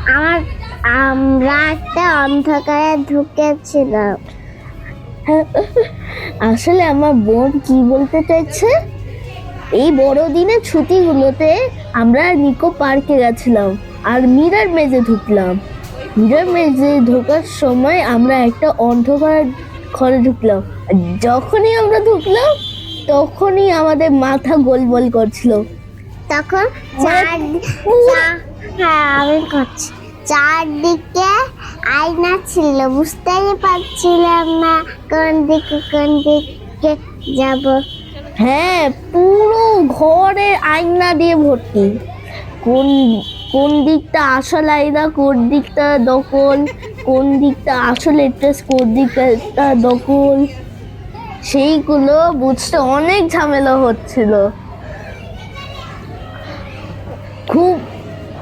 আমার আমরা একটা অন্ধকারে ঢুকেছিলাম। আসলে আমার বোন কি বলতে চাইছে, এই বড়দিনের ছুটিগুলোতে আমরা নিকো পার্কে গেছিলাম আর মিরর মেজে ঢুকলাম। মিরর মেজে ঢোকার সময় আমরা একটা অন্ধকার ঘরে ঢুকলাম। আর যখনই আমরা ঢুকলাম তখনই আমাদের মাথা গোলমোল করছিল। তখন হ্যাঁ আমি করছি, চারদিকে আয়না ছিল, বুঝতেই পারছিলাম না কোন দিকে যাব। হ্যাঁ, পুরো ঘরে আয়না দিয়ে ভর্তি। কোন কোন দিকটা আসল আয়না, কোন দিকটা দখল, কোন দিকটা আসল এড্রেস, কোন দিকটা দখল, সেইগুলো বুঝতে অনেক ঝামেলা হচ্ছিল। খুব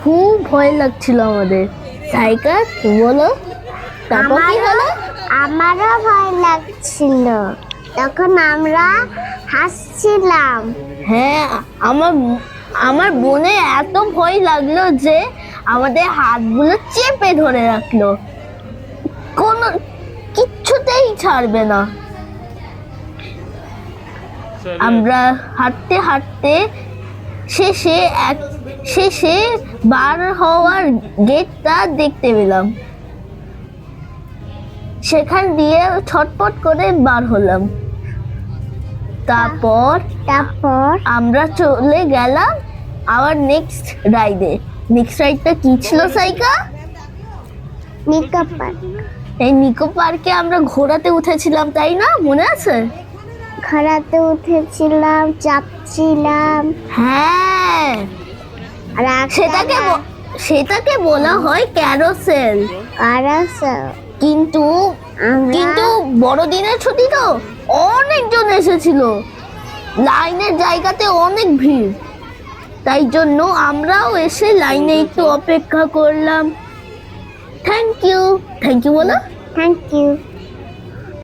খুব ভয় লাগছিল আমাদের। সাইকা বলো, তারপর কি হলো? আমারও ভয় লাগছিল, তখন আমরা হাসছিলাম। হ্যাঁ, আমার আমার বোনের এত ভয় লাগলো যে আমাদের হাতগুলো চেপে ধরে রাখলো, কোনো কিচ্ছুতেই ছাড়বে না। আমরা হাঁটতে হাঁটতে শেষে বার হওয়ার গেটটা দেখতে পেলাম। সেখান দিয়ে ছটপট করে বার হলাম। তারপর আমরা চলে গেলাম আবার নেক্সট রাইডে। নেক্সট রাইডটা কি ছিল সাইকা? নিকো পার্ক। এই নিকো পার্কে আমরা ঘোড়াতে উঠেছিলাম, তাই না? মনে আছে? ঘোড়াতে উঠেছিলাম, চাপছিলাম। হ্যাঁ, আর সেটাকে বলা হয় ক্যারোসেল। কিন্তু বড়দিনের ছুটি তো অনেকজন এসেছিল, লাইনের জায়গাতে অনেক ভিড়, তাই জন্য আমরাও এসে লাইনে একটু অপেক্ষা করলাম। থ্যাংক ইউ বলো। Thank you.